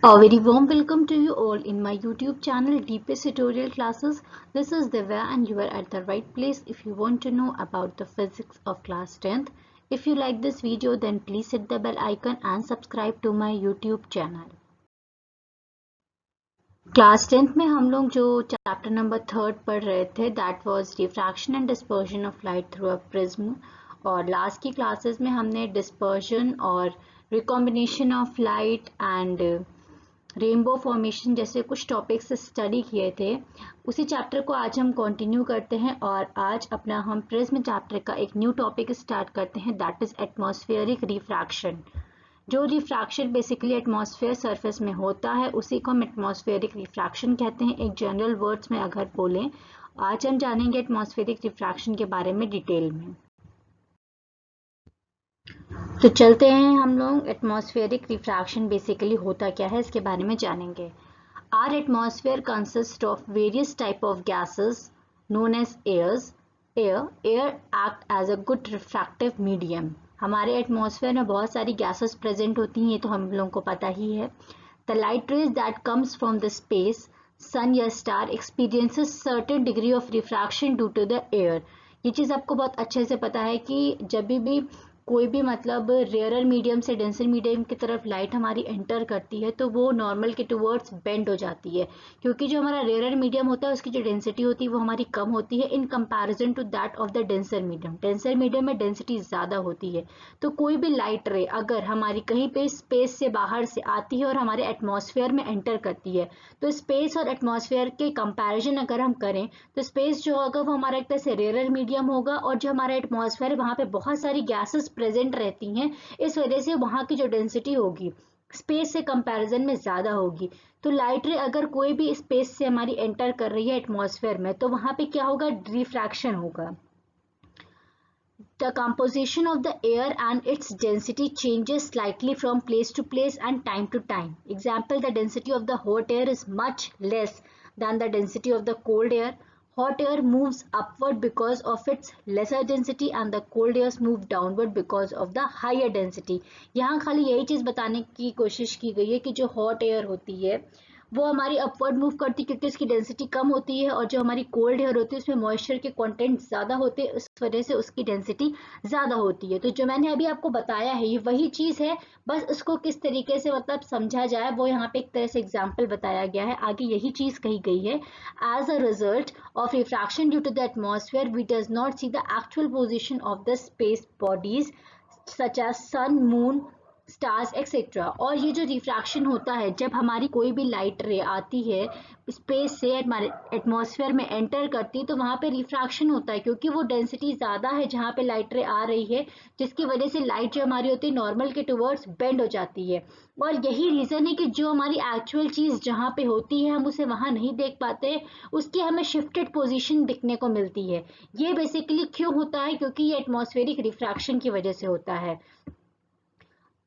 A very warm welcome to you all in my YouTube channel DPS Tutorial Classes. This is Divya and you are at the right place if you want to know about the physics of class 10th. If you like this video then please hit the bell icon and subscribe to my YouTube channel. Class 10th में हम लोग जो chapter number 3 पढ़ रहे थे that was diffraction and dispersion of light through a prism और last की classes में हमने डिस्पर्जन और recombination of light and rainbow formation जैसे कुछ टॉपिक्स स्टडी किए थे। उसी चैप्टर को आज हम कंटिन्यू करते हैं और आज अपना हम प्रिज्म चैप्टर का एक न्यू टॉपिक स्टार्ट करते हैं दैट इज एटमॉस्फेरिक रिफ्रैक्शन। जो रिफ्रैक्शन बेसिकली एटमॉस्फेयर सरफेस में होता है उसी को हम एटमॉस्फेरिक रिफ्रैक्शन कहते हैं। एक जनरल वर्ड्स में अगर बोलें, आज हम जानेंगे एटमॉस्फेरिक रिफ्रैक्शन के बारे में डिटेल में। तो चलते हैं हम लोग एटमॉस्फेरिक रिफ्रैक्शन बेसिकली होता क्या है इसके बारे में जानेंगे। Our atmosphere consist of various type of gases known as air act as a good refractive medium. हमारे एटमॉस्फेयर में बहुत सारी गैसेस प्रेजेंट होती हैं, ये तो हम लोगों को पता ही है। The light rays that comes from the space sun या star experiences certain degree of refraction due to the air. ये चीज़ आपको बहुत अच्छे से पता है कि जब भी कोई भी मतलब रेयरर मीडियम से डेंसर मीडियम की तरफ लाइट हमारी एंटर करती है तो वो नॉर्मल के टुवर्ड्स बेंड हो जाती है, क्योंकि जो हमारा रेयरर मीडियम होता है उसकी जो डेंसिटी होती है वो हमारी कम होती है in comparison to that of the denser medium. Denser medium में डेंसिटी ज़्यादा होती है, तो कोई भी लाइट रे अगर हमारी कहीं पे स्पेस से बाहर से आती है और हमारे एटमॉस्फेयर में एंटर करती है तो स्पेस और एटमॉस्फेयर के कंपैरिजन अगर हम करें तो स्पेस जो होगा वो हमारा एक तरह से रेयरर मीडियम होगा और जो हमारा एटमॉस्फेयर है वहाँ पे बहुत सारी गैसेस प्रेजेंट रहती हैं, इस वजह से वहाँ की जो डेंसिटी होगी स्पेस से कंपैरिजन में ज़्यादा होगी। तो लाइट रे अगर कोई भी स्पेस से हमारी एंटर कर रही है एटमॉस्फेयर में तो वहाँ पे क्या होगा, रिफ्रैक्शन होगा। The composition of the air and its density changes slightly from place to place and time to time. Example, the density of the hot air is much less than the density of the cold air. Hot air moves upward because of its lesser density and the cold air move downward because of the higher density. यहाँ खाली यही चीज़ बताने की कोशिश की गई है कि जो hot air होती है वो हमारी अपवर्ड मूव करती है क्योंकि उसकी डेंसिटी कम होती है और जो हमारी कोल्ड एयर होती है उसमें मॉइस्चर के कंटेंट ज़्यादा होते हैं, उस वजह से उसकी डेंसिटी ज़्यादा होती है। तो जो मैंने अभी आपको बताया है ये वही चीज़ है, बस उसको किस तरीके से मतलब समझा जाए वो यहाँ पे एक तरह से एग्जाम्पल बताया गया है। आगे यही चीज़ कही गई है, as a result of refraction due to the atmosphere we does not see the actual position of the space bodies such as sun, moon, stars etcetera. और ये जो रिफ्रैक्शन होता है जब हमारी कोई भी लाइट रे आती है स्पेस से हमारे एटमॉस्फेयर में एंटर करती है तो वहाँ पे रिफ्रैक्शन होता है क्योंकि वो डेंसिटी ज़्यादा है जहाँ पे लाइट रे आ रही है, जिसकी वजह से लाइट जो हमारी होती है नॉर्मल के टुवर्ड्स बेंड हो जाती है। और यही रीज़न है कि जो हमारी एक्चुअल चीज़ जहाँ पे होती है हम उसे वहाँ नहीं देख पाते, उसकी हमें शिफ्टेड पोजिशन दिखने को मिलती है। ये बेसिकली क्यों होता है, क्योंकि ये एटमॉस्फेरिक रिफ्रैक्शन की वजह से होता है।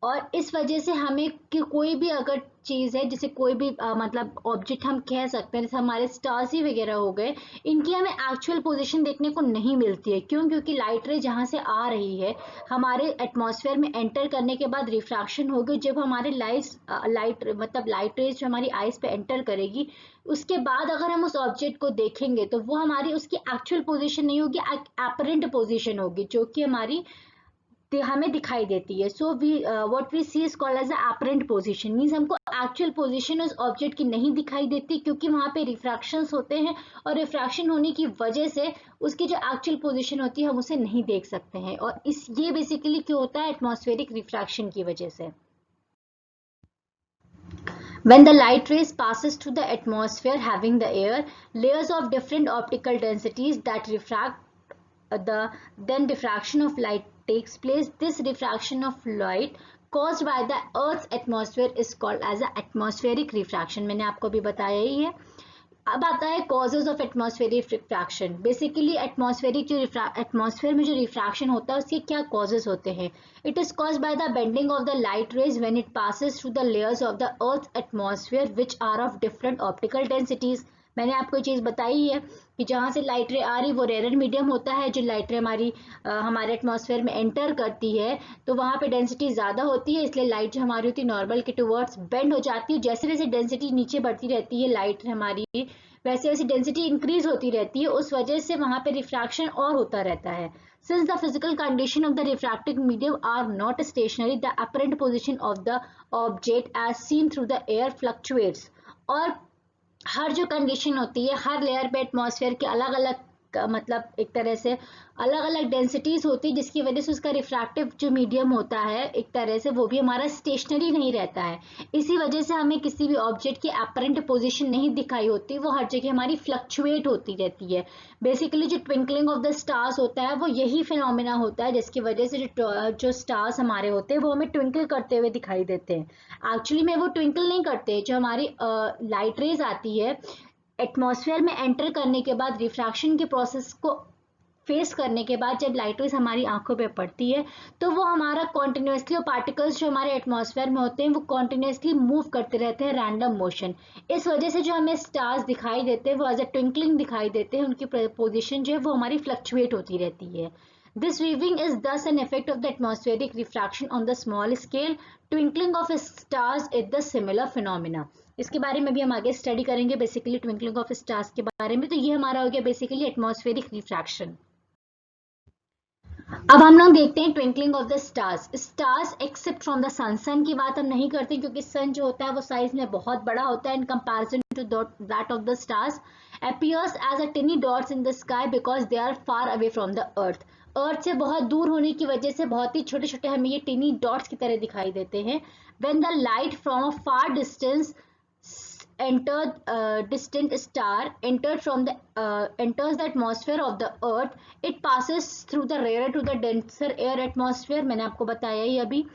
और इस वजह से हमें कि कोई भी अगर चीज़ है जिसे कोई भी मतलब ऑब्जेक्ट हम कह सकते हैं, जैसे हमारे स्टार्स ही वगैरह हो गए, इनकी हमें एक्चुअल पोजीशन देखने को नहीं मिलती है। क्यों? क्योंकि लाइट रे जहाँ से आ रही है हमारे एटमॉस्फेयर में एंटर करने के बाद रिफ्रैक्शन होगी। जब हमारे लाइट रेज जो हमारी आइज पे एंटर करेगी उसके बाद अगर हम उस ऑब्जेक्ट को देखेंगे तो वो हमारी उसकी एक्चुअल पोजिशन नहीं होगी, एपरेंट पोजिशन होगी जो कि हमारी हमें दिखाई देती है। So we what we see is called as apparent position, means हमको एक्चुअल पोजीशन उस ऑब्जेक्ट की नहीं दिखाई देती क्योंकि वहां पे रिफ्रैक्शंस होते हैं और रिफ्रैक्शन होने की वजह से उसकी जो एक्चुअल पोजीशन होती है हम उसे नहीं देख सकते हैं। और इस ये बेसिकली क्यों होता है, एटमॉस्फेरिक रिफ्रैक्शन की वजह से। When the light rays passes through the atmosphere having the air layers of different optical densities that refract then diffraction of light takes place. This diffraction of light caused by the Earth's atmosphere is called as a atmospheric refraction. मैंने आपको भी बताया ही है। अब आता है causes of atmospheric refraction. Basically atmospheric जो atmosphere में जो रिफ्रैक्शन होता है उसके क्या causes होते हैं? It is caused by the bending of the light rays when it passes through the layers of the Earth's atmosphere which are of different optical densities. मैंने आपको ये चीज़ बताई है कि जहाँ से लाइट रे आ रही वो रेयर मीडियम होता है, जो लाइट रे हमारे एटमॉस्फेयर में एंटर करती है तो वहाँ पे डेंसिटी ज़्यादा होती है, इसलिए लाइट जो हमारी होती है नॉर्मल के टुवर्ड्स बेंड हो जाती है। जैसे जैसे डेंसिटी नीचे बढ़ती रहती है लाइट रे हमारी, वैसे वैसे डेंसिटी इंक्रीज होती रहती है, उस वजह से वहाँ पे रिफ्रैक्शन और होता रहता है। Since the physical condition of the refracting medium are not stationary, the apparent position of the object as seen through the air fluctuates. और हर जो कंडीशन होती है, हर लेयर पे एटमॉस्फेयर के अलग अलग मतलब एक तरह से अलग अलग डेंसिटीज होती है, जिसकी वजह से उसका रिफ्रैक्टिव जो मीडियम होता है एक तरह से वो भी हमारा स्टेशनरी नहीं रहता है। इसी वजह से हमें किसी भी ऑब्जेक्ट की अपरेंट पोजीशन नहीं दिखाई होती, वो हर जगह हमारी फ्लक्चुएट होती रहती है। बेसिकली जो ट्विंकलिंग ऑफ द स्टार्स होता है वो यही फिनोमिना होता है, जिसकी वजह से जो स्टार्स हमारे होते हैं वो हमें ट्विंकल करते हुए दिखाई देते हैं। एक्चुअली में वो ट्विंकल नहीं करते, जो हमारी लाइट रेज आती है एटमॉस्फेयर में एंटर करने के बाद रिफ्रैक्शन के प्रोसेस को फेस करने के बाद जब लाइट रेज हमारी आंखों पे पड़ती है तो वो हमारा कॉन्टिन्यूसली पार्टिकल्स जो हमारे एटमॉस्फेयर में होते हैं वो कॉन्टिन्यूसली मूव करते रहते हैं रैंडम मोशन। इस वजह से जो हमें स्टार्स दिखाई देते हैं वो एज ए ट्विंकलिंग दिखाई देते हैं, उनकी पोजिशन जो है वो हमारी फ्लक्चुएट होती रहती है। This weaving is thus an effect of the atmospheric refraction on the small scale. Twinkling of stars is the similar phenomena. इसके बारे में भी हम आगे स्टडी करेंगे बेसिकली ट्विंकलिंग ऑफ स्टार्स के बारे में। तो ये हमारा हो गया बेसिकली एटमॉस्फेरिक रिफ्रैक्शन। अब हम लोग देखते हैं twinkling of the stars. Stars except from the sun, sun की बात हम नहीं करते क्योंकि सन जो होता है वो साइज में बहुत बड़ा होता है in comparison to that of the stars. appears as a tiny dots in the sky because they are far away from the earth. अर्थ से बहुत दूर होने की वजह से बहुत ही छोटे छोटे हमें ये टिनी डॉट्स की तरह दिखाई देते हैं। When the light from a far distance distant star enters the atmosphere of the earth, it passes through the rarer to the denser air atmosphere. मैंने आपको बताया ही अभी।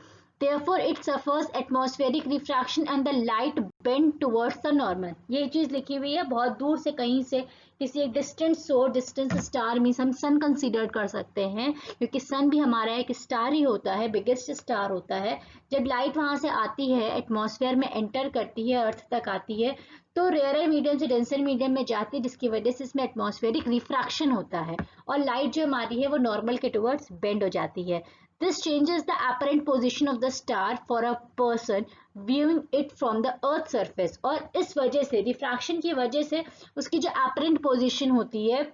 Therefore, it suffers atmospheric refraction and the light bend towards the normal. ये चीज लिखी हुई है, बहुत दूर से कहीं से किसी एक distant source, distant star means हम सन कंसीडर कर सकते हैं क्योंकि सन भी हमारा एक स्टार ही होता है, बिगेस्ट स्टार होता है। जब लाइट वहां से आती है एटमॉस्फेयर में एंटर करती है, अर्थ तक आती है तो रेयर मीडियम से डेंसर मीडियम में जाती है, जिसकी वजह से इसमें एटमॉस्फेरिक रिफ्रैक्शन होता है और लाइट जो हमारी है वो नॉर्मल के टुवर्ड्स बेंड हो जाती है। This changes the apparent position of the star for a person viewing it from the earth surface. और इस वजह से रिफ्रैक्शन की वजह से उसकी जो apparent position होती है,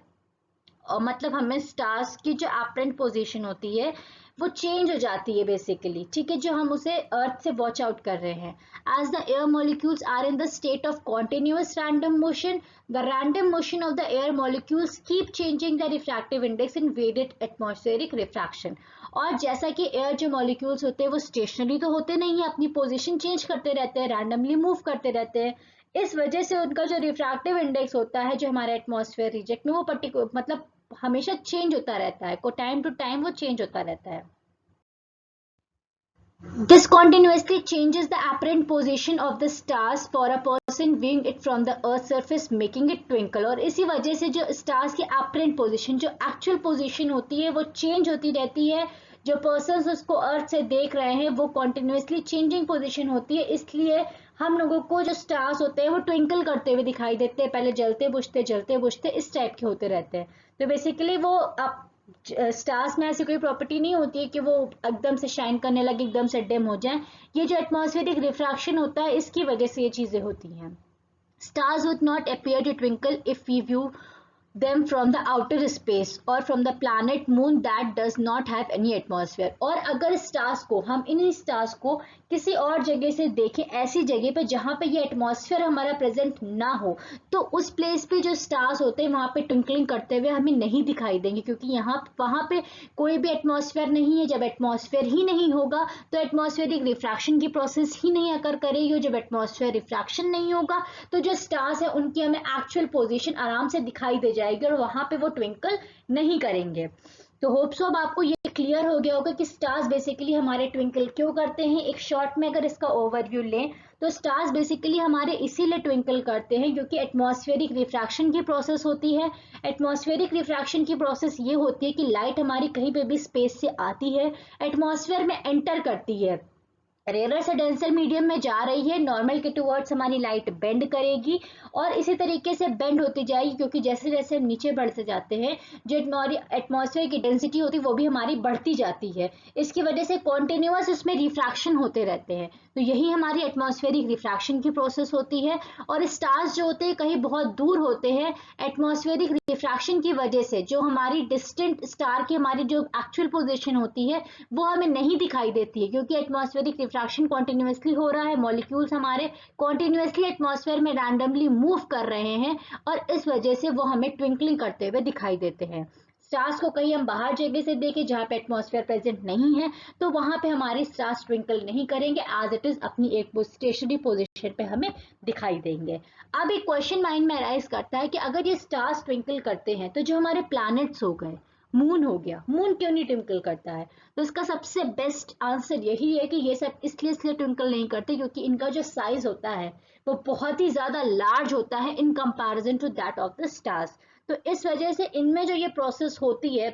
मतलब हमें स्टार्स की जो apparent position होती है वो चेंज हो जाती है बेसिकली, ठीक है, जो हम उसे अर्थ से वॉच आउट कर रहे हैं। As the air molecules are in the state of continuous random motion, the random motion of the air molecules keep changing the refractive index in weighted atmospheric refraction. और जैसा कि एयर जो molecules होते हैं वो स्टेशनरी तो होते नहीं है, अपनी पोजिशन चेंज करते रहते हैं, रैंडमली मूव करते रहते हैं। इस वजह से उनका जो रिफ्रैक्टिव इंडेक्स होता है जो हमारे एटमॉस्फेयर रीजन में वो पर्टिकुलर मतलब हमेशा चेंज होता रहता है, को टाइम टू टाइम वो चेंज होता रहता है। This continuously changes the apparent position of the stars for a person viewing it from the earth surface, making it twinkle. और इसी वजह से जो stars की apparent position, जो actual position होती है वो change होती रहती है। जो persons उसको अर्थ से देख रहे हैं वो continuously changing position होती है, इसलिए हम लोगों को जो स्टार्स होते हैं वो ट्विंकल करते हुए दिखाई देते हैं, पहले जलते बुझते इस टाइप के होते रहते हैं। तो बेसिकली वो स्टार्स में ऐसी कोई प्रॉपर्टी नहीं होती है कि वो एकदम से शाइन करने लगे, एकदम से डिम हो जाए। ये जो एटमॉस्फेरिक रिफ्रैक्शन होता है इसकी वजह से ये चीजें होती हैं। Stars would not appear to twinkle if we view them from the outer space or from the planet moon that does not have any atmosphere. और अगर स्टार्स को हम इन स्टार्स को किसी और जगह से देखें, ऐसी जगह पे जहाँ पे ये एटमॉस्फेयर हमारा प्रेजेंट ना हो, तो उस प्लेस पे जो स्टार्स होते हैं वहाँ पे ट्विंकलिंग करते हुए हमें नहीं दिखाई देंगे क्योंकि वहाँ पे कोई भी एटमॉस्फेयर नहीं है। जब एटमॉस्फेयर ही नहीं होगा तो एटमॉस्फेरिक रिफ्रैक्शन की प्रोसेस ही नहीं अकर करेगी। जब एटमॉस्फेयर रिफ्रैक्शन नहीं होगा तो जो स्टार्स है उनकी हमें एक्चुअल पोजीशन आराम से दिखाई दे जाएगी और वहां पे वो ट्विंकल नहीं करेंगे। तो होप सो अब आपको ये क्लियर हो गया होगा कि स्टार्स बेसिकली हमारे ट्विंकल क्यों करते हैं। एक शॉर्ट में अगर इसका ओवरव्यू लें तो स्टार्स बेसिकली हमारे इसीलिए ट्विंकल करते हैं क्योंकि एटमॉस्फेरिक रिफ्रैक्शन की प्रोसेस होती है। एटमॉस्फेरिक रिफ्रैक्शन की प्रोसेस ये होती है कि लाइट हमारी कहीं पे भी स्पेस से आती है, एटमॉस्फेयर में एंटर करती है, रेयर से डेंसर मीडियम में जा रही है, नॉर्मल के टुवर्ड्स हमारी लाइट बेंड करेगी और इसी तरीके से बेंड होती जाएगी, क्योंकि जैसे जैसे हम नीचे बढ़ते जाते हैं जो हमारी एटमॉस्फेयर की डेंसिटी होती है वो भी हमारी बढ़ती जाती है। इसकी वजह से कॉन्टिन्यूअस उसमें रिफ्रैक्शन होते रहते हैं। तो यही हमारी एटमॉस्फेरिक रिफ्रैक्शन की प्रोसेस होती है। और स्टार्स जो होते हैं कहीं बहुत दूर होते हैं, एटमॉस्फेरिक रिफ्रैक्शन की वजह से जो हमारी डिस्टेंट स्टार की हमारी जो एक्चुअल पोजीशन होती है वो हमें नहीं दिखाई देती है, क्योंकि एटमॉस्फेरिक रिफ्रैक्शन कॉन्टिन्यूसली हो रहा है, मॉलिक्यूल्स हमारे कॉन्टिन्यूसली एटमॉस्फेयर में रैंडमली मूव कर रहे हैं और इस वजह से वो हमें ट्विंकलिंग करते हुए दिखाई देते हैं। स्टार्स को कहीं हम बाहर जगह से देखें जहां पे एटमॉस्फेयर प्रेजेंट नहीं है तो वहां पे हमारे स्टार्स ट्विंकल नहीं करेंगे, एज इट इज अपनी एक स्टेशनरी पोजीशन पे हमें दिखाई देंगे। अब एक क्वेश्चन माइंड में अराइज करता है कि अगर ये स्टार्स ट्विंकल करते हैं तो जो हमारे प्लैनेट्स हो गए, मून हो गया, मून क्यों नहीं ट्विंकल करता है? तो इसका सबसे बेस्ट आंसर यही है कि ये सब इसलिए ट्विंकल नहीं करते क्योंकि इनका जो साइज होता है वो बहुत ही ज्यादा लार्ज होता है in comparison to that of the stars. तो इस वजह से इनमें जो ये प्रोसेस होती है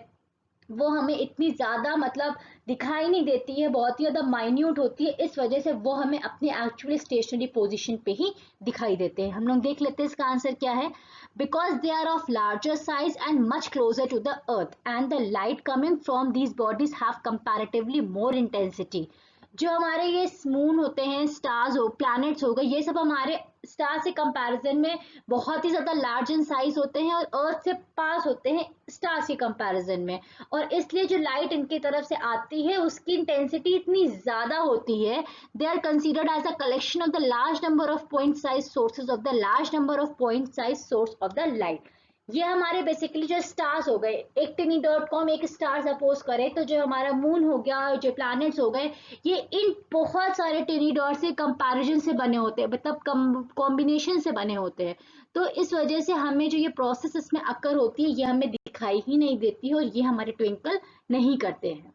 वो हमें इतनी ज्यादा मतलब दिखाई नहीं देती है, बहुत ही ज्यादा माइन्यूट होती है, इस वजह से वो हमें अपनी एक्चुअली स्टेशनरी पोजीशन पे ही दिखाई देते हैं। हम लोग देख लेते हैं इसका आंसर क्या है। Because they are of larger size and much closer to the earth and the light coming from these bodies have comparatively more intensity. जो हमारे ये मून होते हैं, स्टार्स हो, प्लैनेट्स हो गए, ये सब हमारे स्टार से कंपैरिजन में बहुत ही ज्यादा लार्ज इन साइज होते हैं और अर्थ से पास होते हैं स्टार्स के कंपैरिजन में, और इसलिए जो लाइट इनकी तरफ से आती है उसकी इंटेंसिटी इतनी ज्यादा होती है। They are considered as a collection of the large number of point size sources of the large number of point size source of the light. ये हमारे बेसिकली जो स्टार्स हो गए, एक टिनी डॉट कॉम एक स्टार सपोज करें तो जो हमारा मून हो गया, जो प्लैनेट्स हो गए, ये इन बहुत सारे टिनी डॉट से कंपैरिजन से बने होते हैं, मतलब कॉम्बिनेशन से बने होते हैं। तो इस वजह से हमें जो ये प्रोसेस इसमें अकर होती है ये हमें दिखाई ही नहीं देती है और ये हमारे ट्विंकल नहीं करते हैं।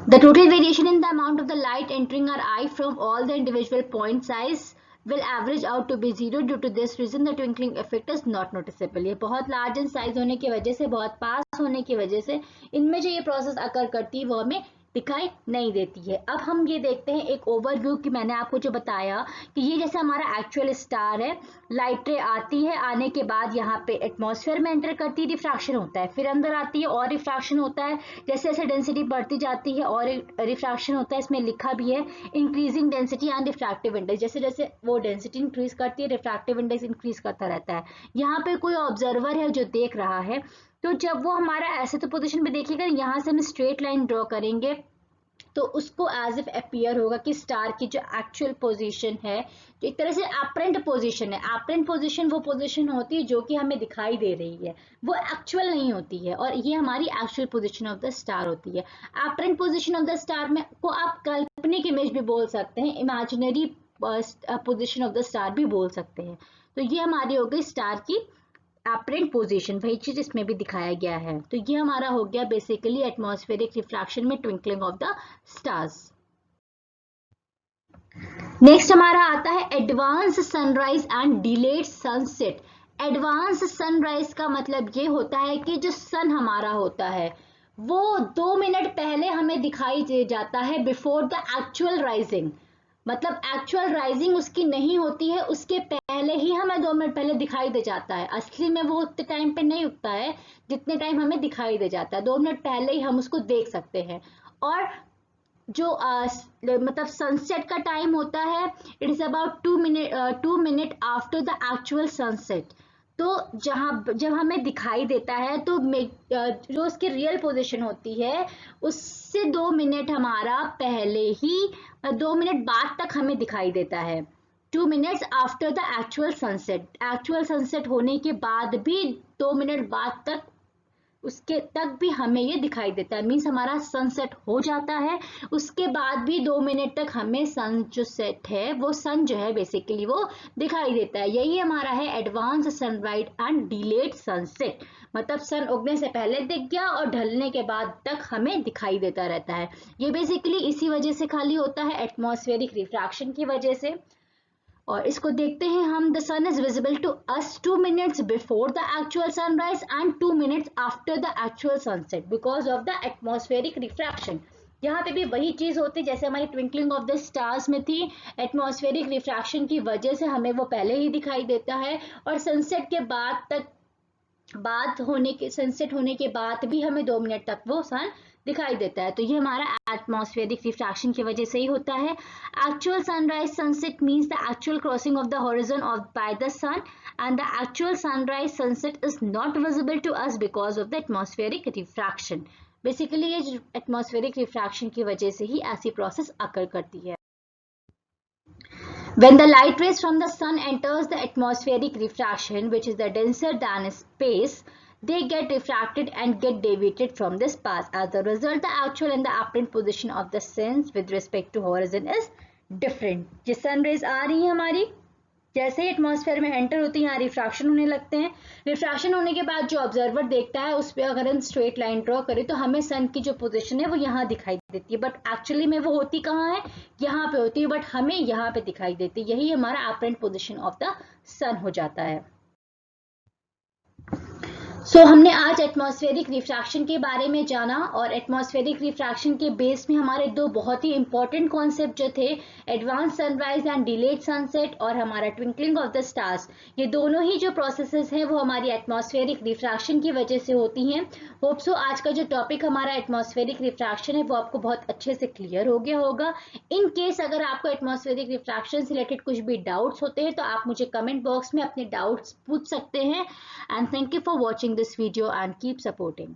The total variation in the amount of the light entering our eye from all the individual point size will average out to be zero. Due to this reason the twinkling effect is not noticeable. ये बहुत large in size होने की वजह से, बहुत पास होने की वजह से इनमें जो ये प्रोसेस अकर करती है वो हमें दिखाई नहीं देती है। अब हम ये देखते हैं एक ओवरव्यू कि मैंने आपको जो बताया कि ये जैसे हमारा एक्चुअल स्टार है, लाइट रे आती है, आने के बाद यहाँ पे एटमॉस्फेयर में एंटर करती है, रिफ्रैक्शन होता है, फिर अंदर आती है और रिफ्रैक्शन होता है, जैसे जैसे डेंसिटी बढ़ती जाती है और रिफ्रैक्शन होता है। इसमें लिखा भी है increasing density and refractive index, जैसे जैसे वो डेंसिटी इंक्रीज करती है रिफ्रैक्टिव इंडेक्स इंक्रीज करता रहता है। यहाँ पे कोई ऑब्जर्वर है जो देख रहा है, तो जब वो हमारा ऐसे तो पोजीशन पे देखिएगा, यहाँ से हम स्ट्रेट लाइन ड्रॉ करेंगे तो उसको एज इफ अपीयर होगा कि स्टार की जो एक्चुअल पोजीशन है, जो एक तरह से एपरेंट पोजीशन है, एपरेंट पोजीशन वो पोजीशन होती है जो कि हमें दिखाई दे रही है, वो एक्चुअल नहीं होती है, और ये हमारी actual position of the star होती है। Apparent position of the star में को आप काल्पनिक इमेज भी बोल सकते हैं, imaginary position of the star भी बोल सकते हैं। तो ये हमारी हो गई स्टार की एपरेंट पोजीशन, वही चीज इसमें भी दिखाया गया है। तो ये हमारा हो गया बेसिकली एटमॉस्फेरिक रिफ्रैक्शन में twinkling of the stars. Next हमारा आता है advance sunrise and delayed sunset. Advance sunrise का मतलब ये होता है कि जो सन हमारा होता है वो 2 मिनट पहले हमें दिखाई दे जाता है, बिफोर द एक्चुअल राइजिंग। मतलब एक्चुअल राइजिंग उसकी नहीं होती है, उसके पहले ही हमें 2 मिनट पहले दिखाई दे जाता है। असली में वो उतने टाइम पे नहीं उगता है जितने टाइम हमें दिखाई दे जाता है, 2 मिनट पहले ही हम उसको देख सकते हैं। और जो मतलब सनसेट का टाइम होता है, it is about 2 minute after the actual sunset. तो जब हमें दिखाई देता है तो जो उसकी रियल पोजीशन होती है उससे 2 मिनट हमारा पहले ही, 2 मिनट बाद तक हमें दिखाई देता है। 2 minutes after the actual sunset, actual sunset होने के बाद भी 2 मिनट बाद तक उसके तक भी हमें ये दिखाई देता है। मीन्स हमारा सनसेट हो जाता है, उसके बाद भी 2 मिनट तक हमें सन जो सेट है वो सन जो है बेसिकली वो दिखाई देता है। यही हमारा है advance sunrise and delayed sunset. मतलब सन उगने से पहले दिख गया और ढलने के बाद तक हमें दिखाई देता रहता है। ये बेसिकली इसी वजह से खाली होता है, एटमॉस्फेरिक रिफ्रैक्शन की वजह से। और इसको देखते हैं हम। The sun is visible to us 2 minutes before the actual sunrise and 2 minutes after the actual sunset because of the atmospheric refraction. यहाँ पे भी वही चीज होती जैसे हमारी ट्विंकलिंग ऑफ द स्टार्स में थी, एटमॉस्फेरिक रिफ्रैक्शन की वजह से हमें वो पहले ही दिखाई देता है, और सनसेट के सनसेट होने के बाद भी हमें 2 मिनट तक वो सन दिखाई देता है। तो ये हमारा एटमॉस्फेरिक रिफ्रैक्शन की वजह से ही होता है। Actual sunrise sunset means the actual crossing of the horizon of by the sun, and the actual sunrise sunset is not visible to us because of the atmospheric refraction. Basically ये atmospheric refraction की वजह से ही ऐसी process अकर करती है। When the light rays from the sun enters the atmospheric refraction, which is the denser than space, they get refracted and get deviated from this path. As a result, the actual and the apparent position of the suns with respect to horizon is different. ये sun rays आ रही है हमारी, जैसे ही atmosphere में enter होती है यहाँ refraction होने लगते हैं। रिफ्रैक्शन होने के बाद जो ऑब्जर्वर देखता है उस पर अगर हम स्ट्रेट लाइन ड्रॉ करें तो हमें सन की जो पोजीशन है वो यहाँ दिखाई देती है, बट एक्चुअली में वो होती कहाँ है, यहाँ पे होती है, बट हमें यहाँ पे दिखाई देती है। यही हमारा अपरेंट पोजीशन ऑफ द सन हो जाता है। हमने आज एटमॉस्फेरिक रिफ्रैक्शन के बारे में जाना, और एटमॉस्फेरिक रिफ्रैक्शन के बेस में हमारे दो बहुत ही इंपॉर्टेंट कॉन्सेप्ट जो थे, advance sunrise and delayed sunset और हमारा ट्विंकलिंग ऑफ द स्टार्स, ये दोनों ही जो प्रोसेसेस हैं वो हमारी एटमॉस्फेरिक रिफ्रैक्शन की वजह से होती हैं। होप सो आज का जो टॉपिक हमारा एटमॉस्फेरिक रिफ्रैक्शन है वो आपको बहुत अच्छे से क्लियर हो गया होगा। इन केस अगर आपको एटमॉस्फेरिक रिफ्रैक्शन से रिलेटेड कुछ भी डाउट्स होते हैं तो आप मुझे कमेंट बॉक्स में अपने डाउट्स पूछ सकते हैं। And thank you for watching this video and keep supporting.